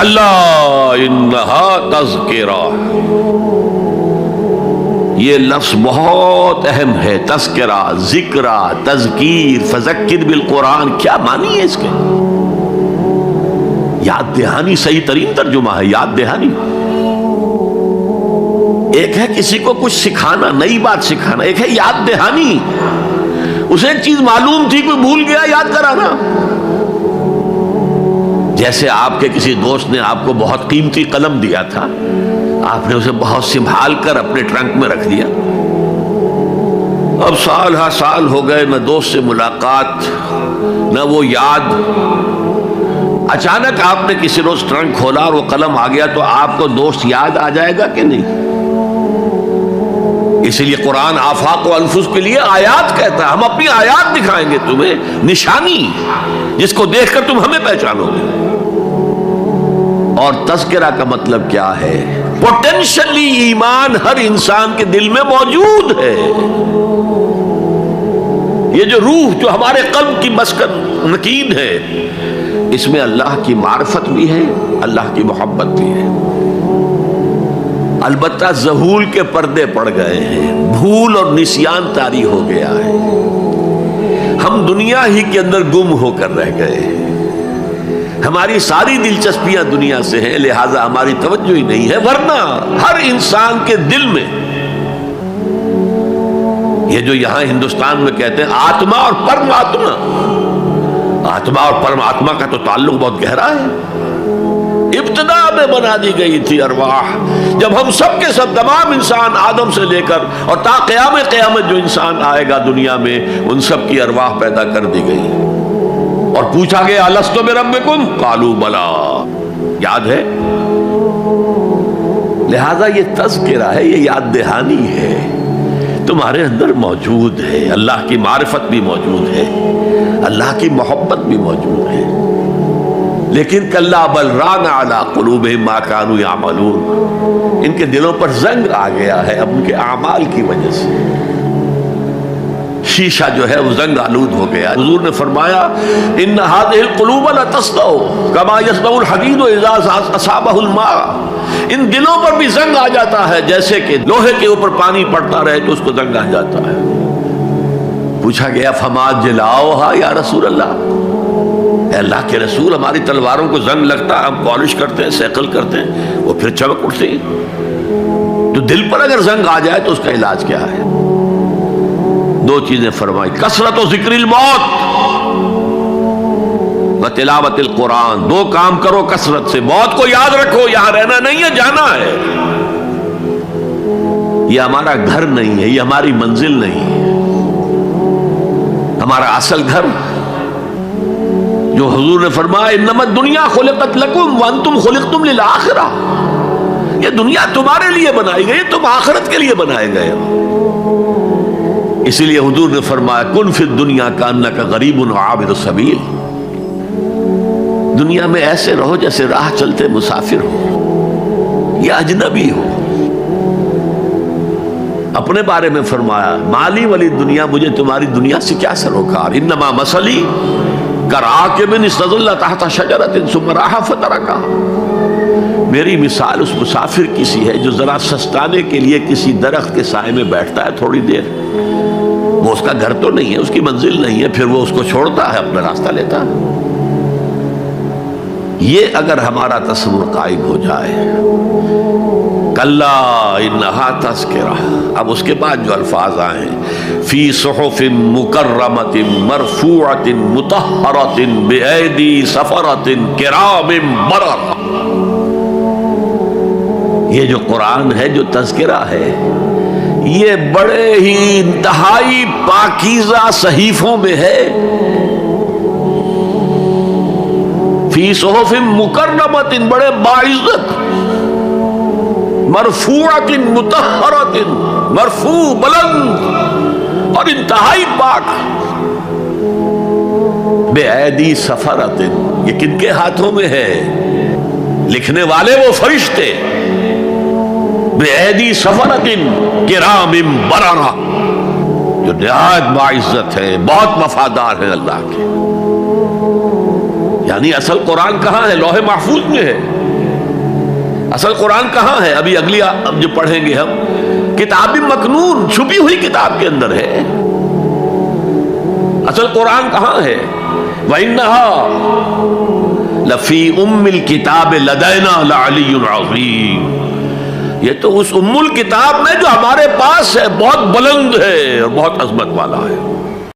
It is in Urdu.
کلا انہا تذکرہ، یہ لفظ بہت اہم ہے، تذکرہ، ذکرہ، تذکیر، فذکر بالقرآن، کیا معنی ہے اس کے؟ یاد دہانی صحیح ترین ترجمہ ہے، یاد دہانی۔ ایک ہے کسی کو کچھ سکھانا، نئی بات سکھانا، ایک ہے یاد دہانی، اسے ایک چیز معلوم تھی کوئی بھول گیا، یاد کرانا۔ جیسے آپ کے کسی دوست نے آپ کو بہت قیمتی قلم دیا تھا، آپ نے اسے بہت سنبھال کر اپنے ٹرنک میں رکھ دیا، اب سال ہا سال ہو گئے، نہ دوست سے ملاقات نہ وہ یاد، اچانک آپ نے کسی روز ٹرنک کھولا اور وہ قلم آ گیا، تو آپ کو دوست یاد آ جائے گا کہ نہیں؟ اسی لیے قرآن آفاق و انفس کے لیے آیات کہتا ہے، ہم اپنی آیات دکھائیں گے تمہیں، نشانی جس کو دیکھ کر تم ہمیں پہچانو گے۔ اور تذکرہ کا مطلب کیا ہے؟ پوٹینشلی ایمان ہر انسان کے دل میں موجود ہے، یہ جو روح جو ہمارے قلب کی مسکن مکین ہے، اس میں اللہ کی معرفت بھی ہے، اللہ کی محبت بھی ہے۔ البتہ ذہول کے پردے پڑ گئے ہیں، بھول اور نسیان طاری ہو گیا ہے، ہم دنیا ہی کے اندر گم ہو کر رہ گئے ہیں، ہماری ساری دلچسپیاں دنیا سے ہیں، لہٰذا ہماری توجہ ہی نہیں ہے۔ ورنہ ہر انسان کے دل میں یہ جو یہاں ہندوستان میں کہتے ہیں آتما اور پرماتما، آتما اور پرماتما کا تو تعلق بہت گہرا ہے، ابتدا میں بنا دی گئی تھی ارواح، جب ہم سب کے سب تمام انسان آدم سے لے کر اور تا قیامت جو انسان آئے گا دنیا میں، ان سب کی ارواح پیدا کر دی گئی، اور پوچھا گیا الست بربکم قالوا بلا، یاد ہے؟ لہذا یہ تذکرہ ہے، یہ یاد دہانی ہے، تمہارے اندر موجود ہے، اللہ کی معرفت بھی موجود ہے، اللہ کی محبت بھی موجود ہے، لیکن کلا بل ران علی قلوبہم ما کانوا یعملون، ان کے دلوں پر زنگ آ گیا ہے اب ان کے اعمال کی وجہ سے، شیشہ جو ہے وہ زنگ آلود ہو گیا۔ حضور نے فرمایا ان هذه القلوب لتصدع كما يصدع الحديد اذا اصابه الماء، ان دلوں پر بھی زنگ آ جاتا ہے جیسے کہ لوہے کے اوپر پانی پڑتا رہے تو اس کو زنگ آ جاتا ہے۔ پوچھا گیا فما جلاؤها یا رسول اللہ، اے اللہ کے رسول ہماری تلواروں کو زنگ لگتا ہے، ہم پالش کرتے ہیں، سیکل کرتے ہیں، وہ پھر چمک اٹھتے ہیں، تو دل پر اگر زنگ آ جائے تو اس کا علاج کیا ہے؟ دو چیزیں فرمائی، کثرت و ذکر الموت و تلاوت القرآن، دو کام کرو کثرت سے، موت کو یاد رکھو، یہاں رہنا نہیں ہے، جانا ہے، یہ ہمارا گھر نہیں ہے، یہ ہماری منزل نہیں ہے، ہمارا اصل گھر جو حضور نے فرمایا انما الدنیا خلقت لکم وانتم خلقتم للآخرہ، یہ دنیا تمہارے لیے بنائی گئی، تم آخرت کے لیے بنائے گئے ہو۔ اسی لیے حضور نے فرمایا کن فی الدنیا کانک غریب عابر السبیل، دنیا میں ایسے رہو جیسے راہ چلتے مسافر ہو یا اجنبی ہو۔ اپنے بارے میں فرمایا مالی ولی دنیا، مجھے تمہاری دنیا سے کیا سروکار، انما مثلی کراکب استظل تحت شجرۃ ثم راح فترکها، میری مثال اس مسافر کی سی ہے جو ذرا سستانے کے لیے کسی درخت کے سائے میں بیٹھتا ہے تھوڑی دیر، وہ اس کا گھر تو نہیں ہے، اس کی منزل نہیں ہے، پھر وہ اس کو چھوڑتا ہے، اپنا راستہ لیتا ہے۔ یہ اگر ہمارا تصور قائم ہو جائے، کلا انہا تذکرہ، اب اس کے بعد جو الفاظ آئے فی صحف مکرمۃ مرفوعۃ مطہرۃ بایدی سفرۃ کرام بررہ، یہ جو قرآن ہے، جو تذکرہ ہے، یہ بڑے ہی انتہائی پاکیزہ صحیفوں میں ہے، فی صحف مکرمۃ، بڑے باعزت، مرفوعۃ مطہرۃ، مرفوع بلند اور انتہائی پاک، بایدی سفرۃ، یہ کن کے ہاتھوں میں ہے؟ لکھنے والے وہ فرشتے، بایدی سفرۃ کرام بررہ، جو نہایت باعزت ہے، بہت وفادار ہے اللہ کے۔ یعنی اصل قرآن کہاں ہے؟ لوح محفوظ میں ہے، اصل قرآن کہاں ہے؟ ابھی اگلی اب جو پڑھیں گے ہم، کتاب مکنون، چھپی ہوئی کتاب کے اندر ہے۔ اصل قرآن کہاں ہے؟ وَإِنَّهَا لَفِي أُمِّ الْكِتَابِ لَدَيْنَا لَعَلِيٌّ عَظِيمٌ، یہ تو اس ام الکتاب میں جو ہمارے پاس ہے بہت بلند ہے اور بہت عظمت والا ہے۔